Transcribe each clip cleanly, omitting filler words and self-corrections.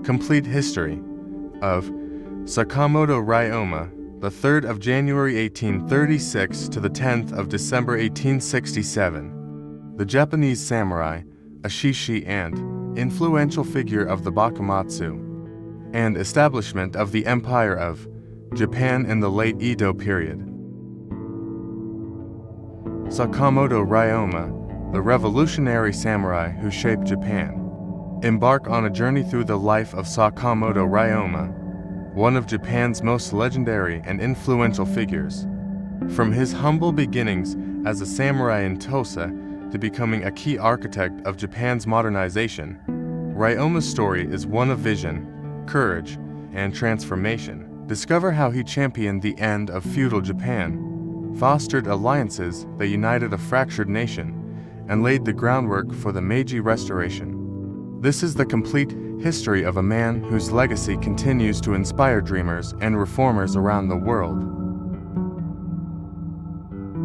Complete history of Sakamoto Ryōma, the 3rd of January 1836 to the 10th of December 1867. The Japanese samurai, a shishi and influential figure of the Bakumatsu, and establishment of the Empire of Japan in the late Edo period. Sakamoto Ryōma, the revolutionary samurai who shaped Japan. Embark on a journey through the life of Sakamoto Ryōma, one of Japan's most legendary and influential figures. From his humble beginnings as a samurai in Tosa to becoming a key architect of Japan's modernization, Ryōma's story is one of vision, courage, and transformation. Discover how he championed the end of feudal Japan, fostered alliances that united a fractured nation, and laid the groundwork for the Meiji Restoration. This is the complete history of a man whose legacy continues to inspire dreamers and reformers around the world.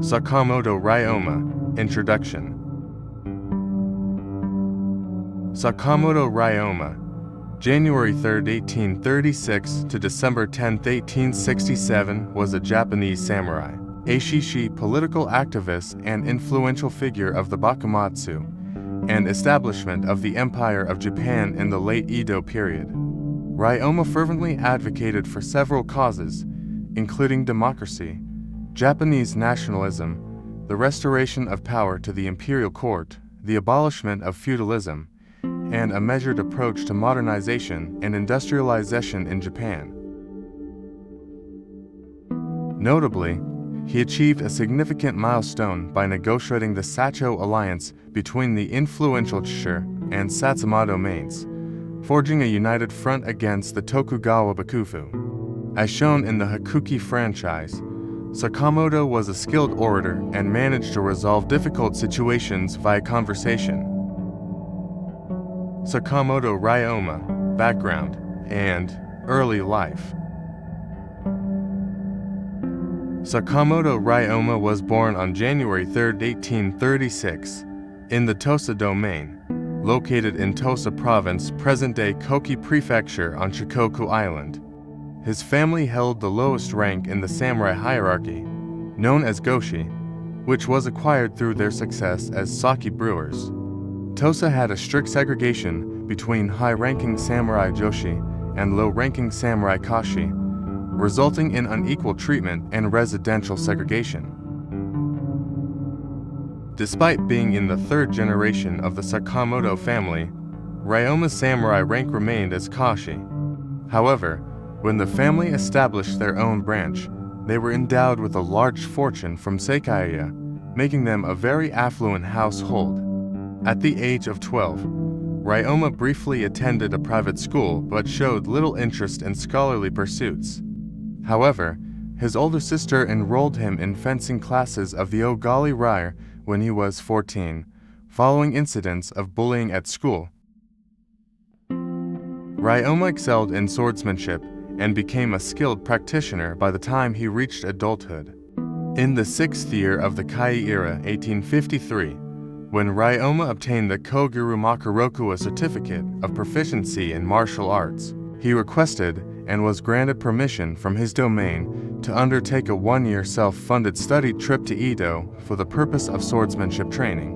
Sakamoto Ryōma, Introduction. Sakamoto Ryōma, January 3, 1836 to December 10, 1867, was a Japanese samurai, a shishi political activist and influential figure of the Bakumatsu, and establishment of the Empire of Japan in the late Edo period. Ryōma fervently advocated for several causes, including democracy, Japanese nationalism, the restoration of power to the imperial court, the abolishment of feudalism, and a measured approach to modernization and industrialization in Japan. Notably, he achieved a significant milestone by negotiating the Sacho alliance between the influential Chishire and Satsuma domains, forging a united front against the Tokugawa Bakufu. As shown in the Hakuki franchise, Sakamoto was a skilled orator and managed to resolve difficult situations via conversation. Sakamoto Ryōma, background, and early life. Sakamoto Ryōma was born on January 3, 1836, in the Tosa domain, located in Tosa province, present-day Koki prefecture on Shikoku Island. His family held the lowest rank in the samurai hierarchy, known as goshi, which was acquired through their success as sake brewers. Tosa had a strict segregation between high-ranking samurai joshi and low-ranking samurai kashi, resulting in unequal treatment and residential segregation. Despite being in the 3rd generation of the Sakamoto family, Ryōma's samurai rank remained as kashi. However, when the family established their own branch, they were endowed with a large fortune from Seikaiya, making them a very affluent household. At the age of 12, Ryōma briefly attended a private school but showed little interest in scholarly pursuits. However, his older sister enrolled him in fencing classes of the Ogali Rire when he was 14, following incidents of bullying at school. Ryōma excelled in swordsmanship and became a skilled practitioner by the time he reached adulthood. In the 6th year of the Kai era, 1853, when Ryōma obtained the Koguru Makurokuwa certificate of proficiency in martial arts, he requested and was granted permission from his domain to undertake a 1-year self-funded study trip to Edo for the purpose of swordsmanship training.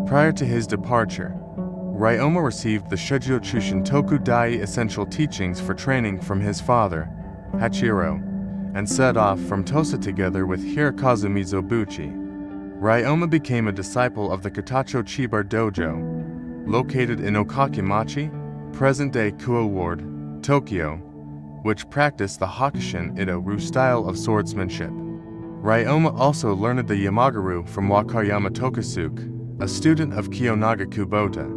Prior to his departure, Ryōma received the Shujō Chushin Tokudai essential teachings for training from his father, Hachiro, and set off from Tosa together with Hirakazumi Zobuchi. Ryōma became a disciple of the Katacho Chibar Dojo, located in Okakimachi, present-day Kuo Ward, Tokyo, which practiced the Hakushin Ito-Ru style of swordsmanship. Ryōma also learned the Yamagaru from Wakayama Tokasuke, a student of Kiyonaga Kubota.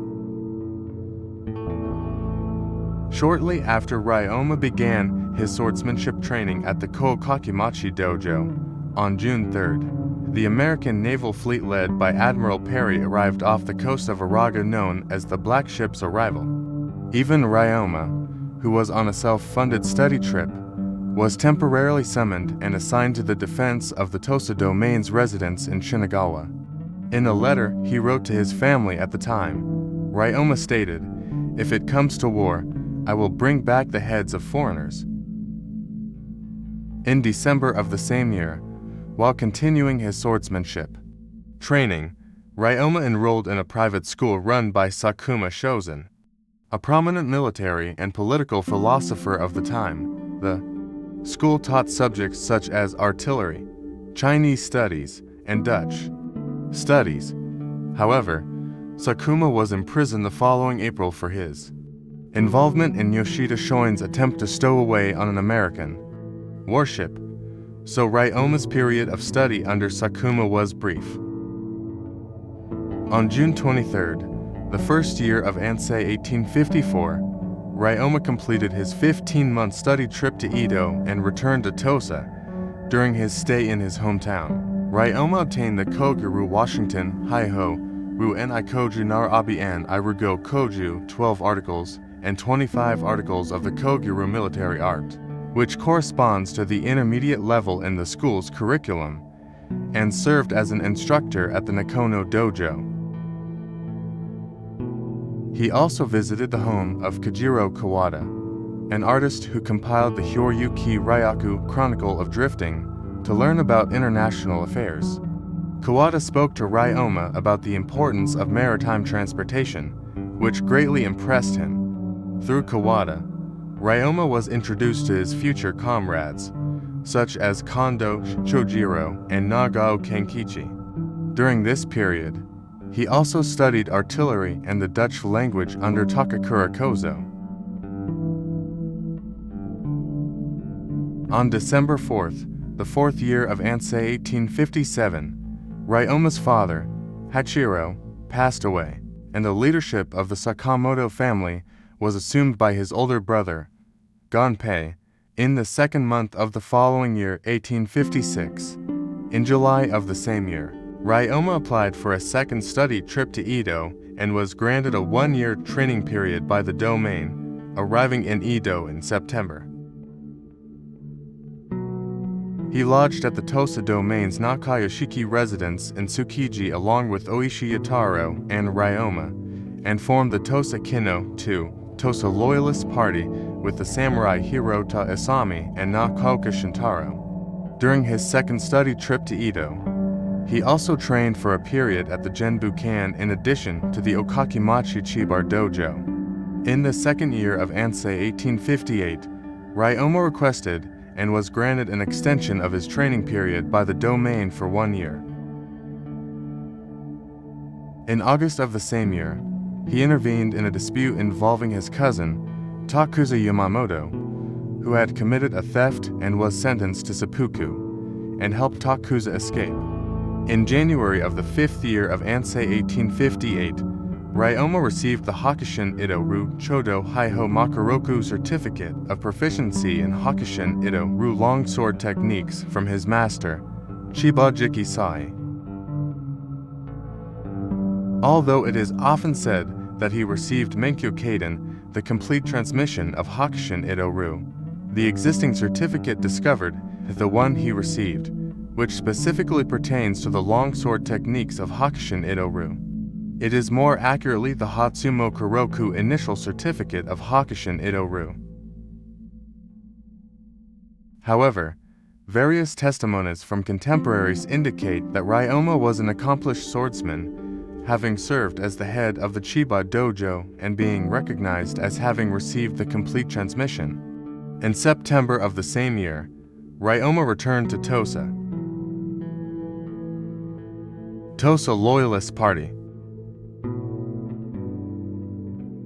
Shortly after Ryōma began his swordsmanship training at the Kokakimachi Dojo, on June 3rd, the American naval fleet led by Admiral Perry arrived off the coast of Araga known as the Black Ship's arrival. Even Ryōma, who was on a self-funded study trip, was temporarily summoned and assigned to the defense of the Tosa domain's residence in Shinagawa. In a letter he wrote to his family at the time, Ryōma stated, If it comes to war, I will bring back the heads of foreigners. In December of the same year, while continuing his swordsmanship training, Ryōma enrolled in a private school run by Sakuma Shozen, a prominent military and political philosopher of the time. The school taught subjects such as artillery, Chinese studies, and Dutch studies. However, Sakuma was imprisoned the following April for his involvement in Yoshida Shoin's attempt to stow away on an American warship, so Ryōma's period of study under Sakuma was brief. On June 23rd, the first year of Ansei 1854, Ryōma completed his 15-month study trip to Edo and returned to Tosa. During his stay in his hometown, Ryōma obtained the Koguru Washington Haiho Ru En Ikoju Nar Abi En Irugo Koju 12 articles and 25 articles of the Koguru military art, which corresponds to the intermediate level in the school's curriculum, and served as an instructor at the Nakono Dojo. He also visited the home of Kajiro Kawada, an artist who compiled the Hyoryuki Ryaku Chronicle of Drifting, to learn about international affairs. Kawada spoke to Ryōma about the importance of maritime transportation, which greatly impressed him. Through Kawada, Ryōma was introduced to his future comrades, such as Kondo Chojiro and Nagao Kenkichi. During this period, he also studied artillery and the Dutch language under Takakura Kozo. On December 4th, the fourth year of Ansei 1857, Ryōma's father, Hachiro, passed away, and the leadership of the Sakamoto family was assumed by his older brother, Gonpei, in the second month of the following year, 1856. In July of the same year, Ryōma applied for a second study trip to Edo and was granted a one-year training period by the domain, arriving in Edo in September. He lodged at the Tosa domain's Nakayoshiki residence in Tsukiji along with Oishi Yataro and Ryōma, and formed the Tosa Kino II Tosa Loyalist Party with the samurai Hirota Isami and Nakaoka Shintaro. During his second study trip to Edo, he also trained for a period at the Genbukan in addition to the Okakimachi Chibar Dojo. In the second year of Ansei 1858, Ryōma requested and was granted an extension of his training period by the domain for 1 year. In August of the same year, he intervened in a dispute involving his cousin, Takusa Yamamoto, who had committed a theft and was sentenced to seppuku, and helped Takusa escape. In January of the fifth year of Ansei 1858, Ryōma received the Hakushin Ito-ru Chodo Haiho Makaroku Certificate of Proficiency in Hakushin Ito-ru longsword techniques from his master, Chibajiki Sai. Although it is often said that he received Menkyo Kaden, the complete transmission of Hakushin Ito-ru, the existing certificate discovered is the one he received, which specifically pertains to the longsword techniques of Hakushin Ito-ru. It is more accurately the Hatsumo Kuroku Initial Certificate of Hakushin Ito-ru. However, various testimonies from contemporaries indicate that Ryōma was an accomplished swordsman, having served as the head of the Chiba Dojo and being recognized as having received the complete transmission. In September of the same year, Ryōma returned to Tosa. Tosa Loyalist Party.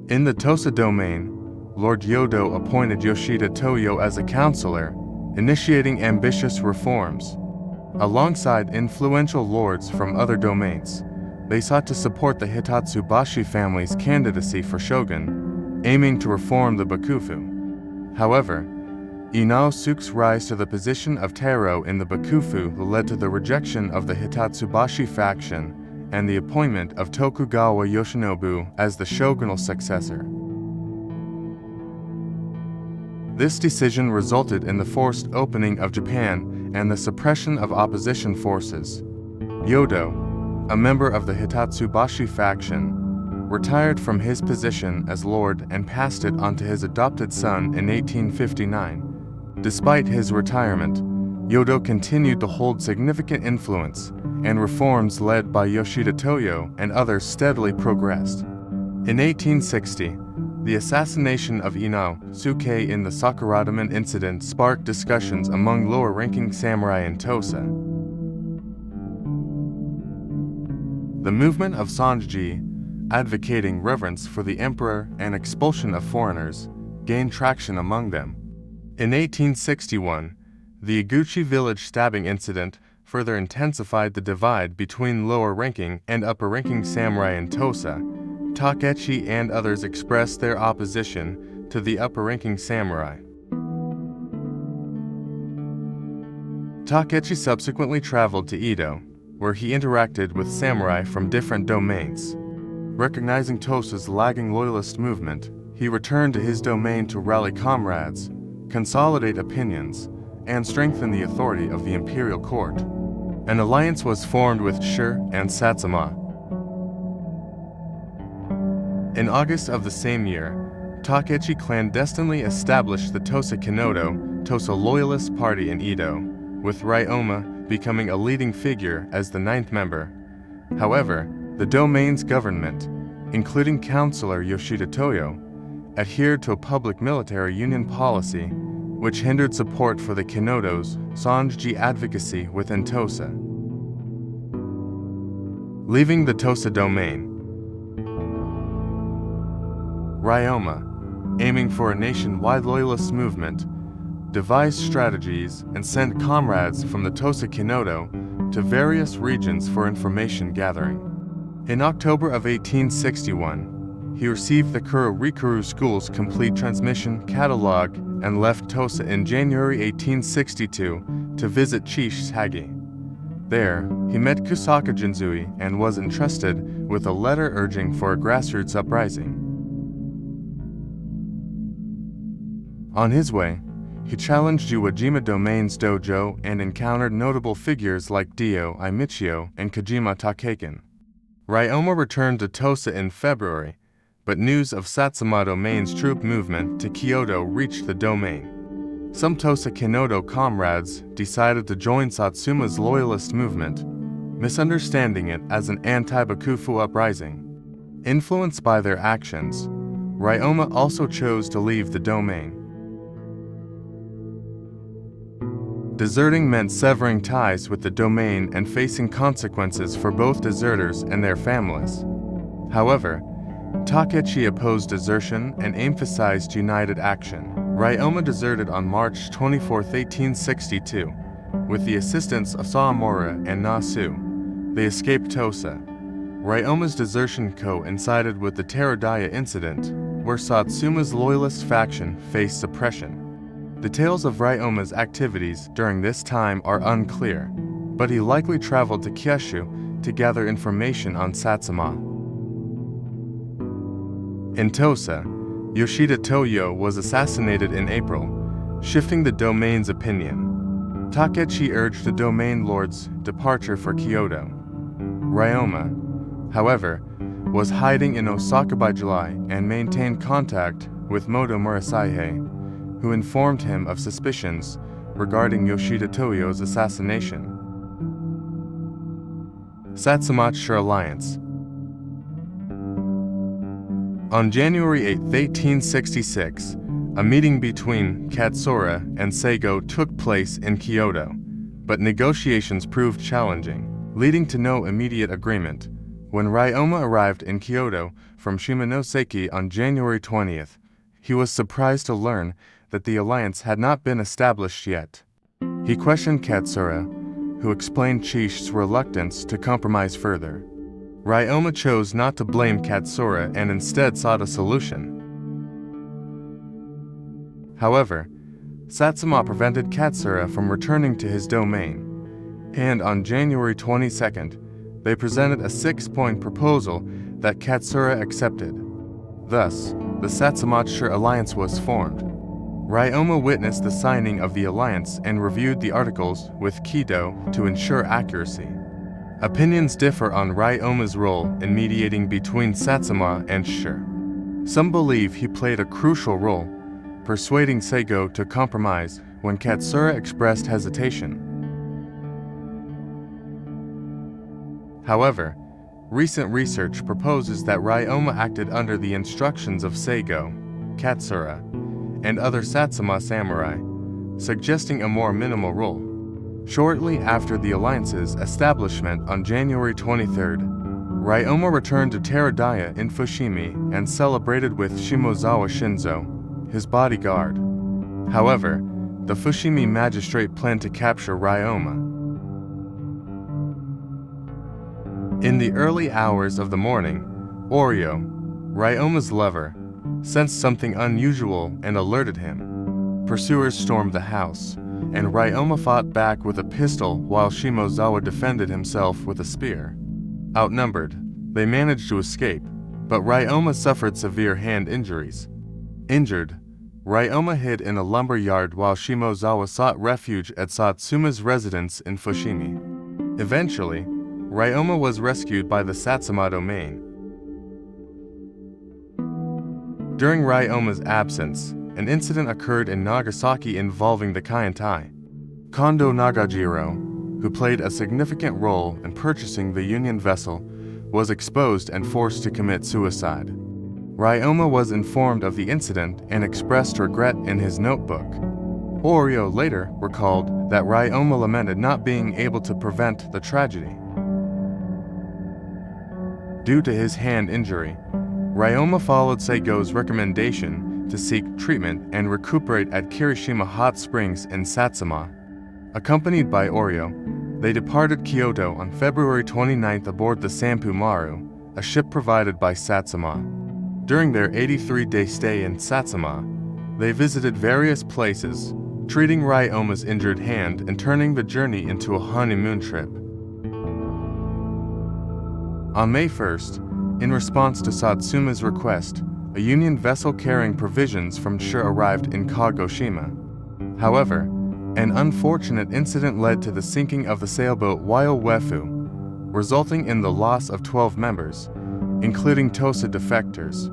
In the Tosa domain, Lord Yodo appointed Yoshida Toyo as a counselor, initiating ambitious reforms. Alongside influential lords from other domains, they sought to support the Hitatsubashi family's candidacy for shogun, aiming to reform the Bakufu. However, Inosuke's rise to the position of Tairo in the Bakufu led to the rejection of the Hitatsubashi faction and the appointment of Tokugawa Yoshinobu as the shogunal successor. This decision resulted in the forced opening of Japan and the suppression of opposition forces. Yodo, a member of the Hitatsubashi faction, retired from his position as lord and passed it on to his adopted son in 1859. Despite his retirement, Yodo continued to hold significant influence, and reforms led by Yoshida Toyo and others steadily progressed. In 1860, the assassination of Inosuke in the Sakuradaman incident sparked discussions among lower-ranking samurai in Tosa. The movement of Sanji, advocating reverence for the emperor and expulsion of foreigners, gained traction among them. In 1861, the Iguchi village stabbing incident further intensified the divide between lower-ranking and upper-ranking samurai in Tosa. Takechi and others expressed their opposition to the upper-ranking samurai. Takechi subsequently traveled to Edo, where he interacted with samurai from different domains. Recognizing Tosa's lagging loyalist movement, he returned to his domain to rally comrades, consolidate opinions, and strengthen the authority of the imperial court. An alliance was formed with Shur and Satsuma. In August of the same year, Takechi clandestinely established the Tosa Kinodo, Tosa Loyalist Party in Edo, with Ryōma becoming a leading figure as the 9th member. However, the domain's government, including Councillor Yoshida Toyo, adhered to a public military union policy which hindered support for the Kinodo's Sanji advocacy within Tosa. Leaving the Tosa domain, Ryōma, aiming for a nationwide loyalist movement, devised strategies and sent comrades from the Tosa Kinodo to various regions for information gathering. In October of 1861, he received the Kuro-Rikuru School's complete transmission catalog and left Tosa in January 1862 to visit Chisage. There, he met Kusaka Jinzui and was entrusted with a letter urging for a grassroots uprising. On his way, he challenged Uwajima Domain's dojo and encountered notable figures like Dio Imichio and Kojima Takekin. Ryōma returned to Tosa in February, but news of Satsuma Domain's troop movement to Kyoto reached the domain. Some Tosa Kinodo comrades decided to join Satsuma's loyalist movement, misunderstanding it as an anti-Bakufu uprising. Influenced by their actions, Ryōma also chose to leave the domain. Deserting meant severing ties with the domain and facing consequences for both deserters and their families. However, Takechi opposed desertion and emphasized united action. Ryōma deserted on March 24, 1862. With the assistance of Sawamura and Nasu, they escaped Tosa. Ryōma's desertion coincided with the Terodaya incident, where Satsuma's loyalist faction faced suppression. Details of Ryōma's activities during this time are unclear, but he likely traveled to Kyushu to gather information on Satsuma. In Tosa, Yoshida Toyo was assassinated in April, shifting the domain's opinion. Takechi urged the domain lord's departure for Kyoto. Ryōma, however, was hiding in Osaka by July and maintained contact with Moto Murasaihe, who informed him of suspicions regarding Yoshida Toyo's assassination. Satsuma-Shur Alliance. On January 8, 1866, a meeting between Katsura and Seigo took place in Kyoto, but negotiations proved challenging, leading to no immediate agreement. When Ryōma arrived in Kyoto from Shimonoseki on January 20th, he was surprised to learn that the alliance had not been established yet. He questioned Katsura, who explained Chishi's reluctance to compromise further. Ryōma chose not to blame Katsura and instead sought a solution. However, Satsuma prevented Katsura from returning to his domain, and on January 22nd, they presented a 6-point proposal that Katsura accepted. Thus, the Satsuma-Shur Alliance was formed. Ryōma witnessed the signing of the alliance and reviewed the articles with Kido to ensure accuracy. Opinions differ on Ryōma's role in mediating between Satsuma and Shi. Some believe he played a crucial role, persuading Seigo to compromise when Katsura expressed hesitation. However, recent research proposes that Ryōma acted under the instructions of Seigo, Katsura, and other Satsuma samurai, suggesting a more minimal role. Shortly after the alliance's establishment on January 23rd, Ryōma returned to Teradaya in Fushimi and celebrated with Shimozawa Shinzo, his bodyguard. However, the Fushimi magistrate planned to capture Ryōma. In the early hours of the morning, Oryo, Ryōma's lover, sensed something unusual and alerted him. Pursuers stormed the house, and Ryōma fought back with a pistol while Shimozawa defended himself with a spear. Outnumbered, they managed to escape, but Ryōma suffered severe hand injuries. Injured, Ryōma hid in a lumber yard while Shimozawa sought refuge at Satsuma's residence in Fushimi. Eventually, Ryōma was rescued by the Satsuma domain. During Ryōma's absence, an incident occurred in Nagasaki involving the Kaientai. Kondo Nagajiro, who played a significant role in purchasing the Union vessel, was exposed and forced to commit suicide. Ryōma was informed of the incident and expressed regret in his notebook. Oryo later recalled that Ryōma lamented not being able to prevent the tragedy. Due to his hand injury, Ryōma followed Seigo's recommendation to seek treatment and recuperate at Kirishima Hot Springs in Satsuma. Accompanied by Oryo, they departed Kyoto on February 29th aboard the Sampu Maru, a ship provided by Satsuma. During their 83-day stay in Satsuma, they visited various places, treating Ryōma's injured hand and turning the journey into a honeymoon trip. On May 1st, in response to Satsuma's request, a Union vessel carrying provisions from Shi arrived in Kagoshima. However, an unfortunate incident led to the sinking of the sailboat Waiō-Wefu, resulting in the loss of 12 members, including Tosa defectors.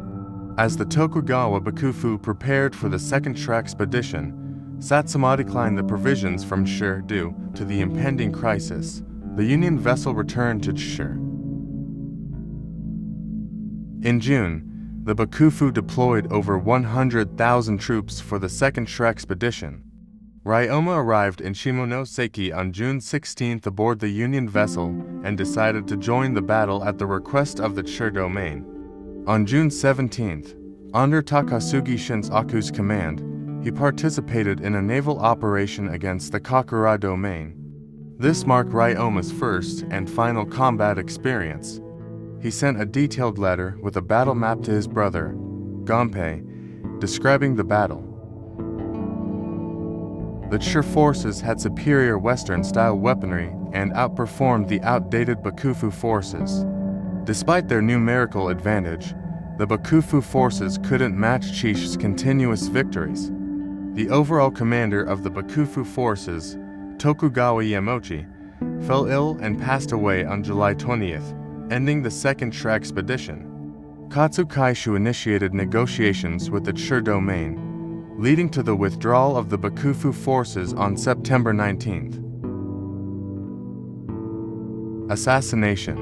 As the Tokugawa Bakufu prepared for the second Shi expedition, Satsuma declined the provisions from Shi due to the impending crisis. The Union vessel returned to Shi. In June, the Bakufu deployed over 100,000 troops for the second Shi expedition. Ryōma arrived in Shimonoseki on June 16th aboard the Union vessel and decided to join the battle at the request of the Shi domain. On June 17th, under Takasugi Shinsaku's command, he participated in a naval operation against the Kakura domain. This marked Ryōma's first and final combat experience. He sent a detailed letter with a battle map to his brother, Gonpei, describing the battle. The Shi forces had superior Western-style weaponry and outperformed the outdated Bakufu forces. Despite their numerical advantage, the Bakufu forces couldn't match Chishi's continuous victories. The overall commander of the Bakufu forces, Tokugawa Yamochi, fell ill and passed away on July 20th, ending the second Shi expedition. Katsukaishu initiated negotiations with the Shi domain, leading to the withdrawal of the Bakufu forces on September 19th. Assassination.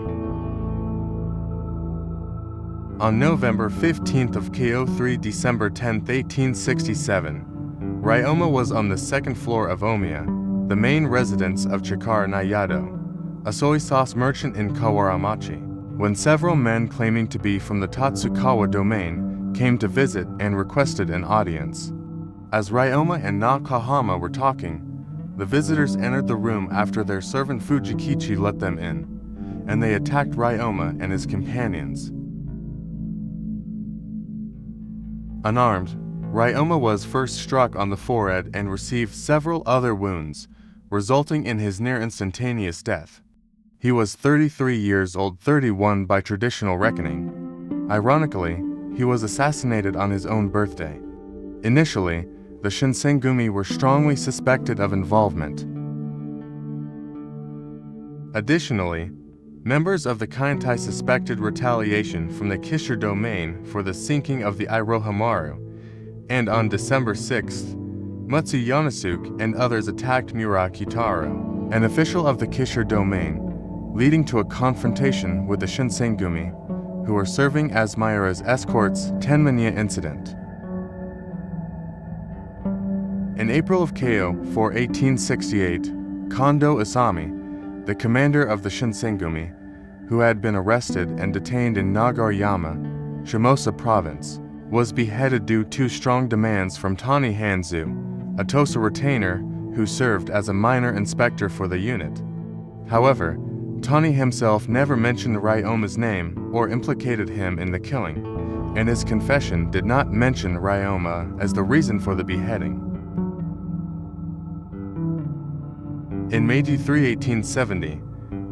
On November 15th of Ko3 December 10th 1867, Ryōma was on the second floor of Omiya, the main residence of Chikara Nayado, a soy sauce merchant in Kawaramachi, when several men claiming to be from the Tatsukawa domain came to visit and requested an audience. As Ryōma and Nakahama were talking, the visitors entered the room after their servant Fujikichi let them in, and they attacked Ryōma and his companions. Unarmed, Ryōma was first struck on the forehead and received several other wounds, resulting in his near-instantaneous death. He was 33 years old, 31 by traditional reckoning. Ironically, he was assassinated on his own birthday. Initially, the Shinsengumi were strongly suspected of involvement. Additionally, Members of the Kaintai suspected retaliation from the Kisher domain for the sinking of the Irohamaru, and on December 6th, Mutsu Yonosuke and others attacked Miura Kitaro, an official of the Kisher domain, leading to a confrontation with the Shinsengumi, who were serving as Miura's escorts. Tenmanya incident. In April of Keio 1868, Kondo Isami, the commander of the Shinsengumi, who had been arrested and detained in Nagareyama, Shimosa province, was beheaded due to strong demands from Tani Hanzu, a Tosa retainer who served as a minor inspector for the unit. However, Tani himself never mentioned Ryoma's name or implicated him in the killing, and his confession did not mention Ryoma as the reason for the beheading. In Meiji 1870,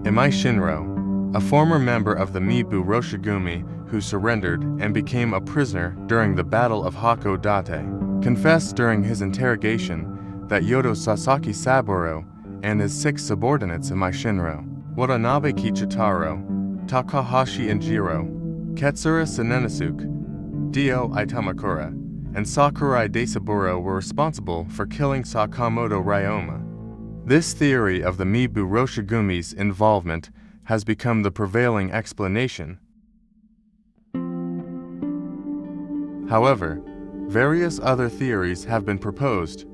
Imai Shinro, a former member of the Mibu Roshigumi who surrendered and became a prisoner during the Battle of Hakodate, confessed during his interrogation that Yodo Sasaki Saburo and his 6 subordinates Imai Shinro, Watanabe Kichitaro, Takahashi Injiro, Katsura Senenosuke, Dio Itamakura, and Sakurai Desaburo were responsible for killing Sakamoto Ryōma. This theory of the Mibu Roshigumi's involvement has become the prevailing explanation. However, various other theories have been proposed,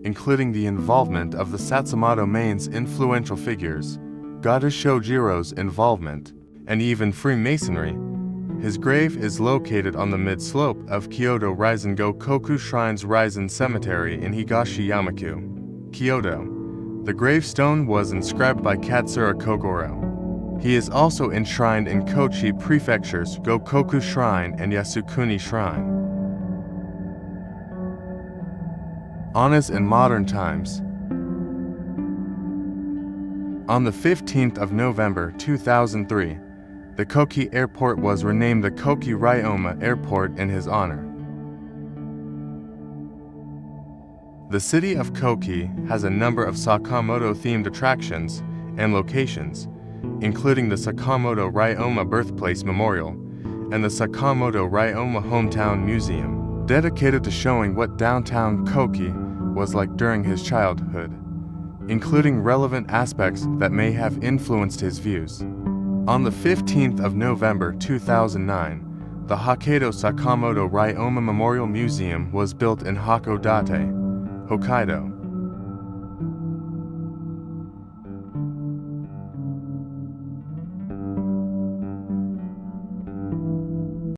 including the involvement of the Satsuma domain's influential figures, Goddess Shojiro's involvement, and even Freemasonry. His grave is located on the mid-slope of Kyoto Rizen-go Koku Shrine's Rizen Cemetery in Higashi Yamaku, Kyoto. The gravestone was inscribed by Katsura Kogoro. He is also enshrined in Kochi Prefecture's Gokoku Shrine and Yasukuni Shrine. Honors in modern times. On the 15th of November 2003, the Kochi Airport was renamed the Kochi Ryōma Airport in his honor. The city of Kochi has a number of Sakamoto-themed attractions and locations, including the Sakamoto Ryōma Birthplace Memorial and the Sakamoto Ryōma Hometown Museum, dedicated to showing what downtown Kochi was like during his childhood, including relevant aspects that may have influenced his views. On the 15th of November 2009, the Hokkaido Sakamoto Ryōma Memorial Museum was built in Hakodate, Hokkaido.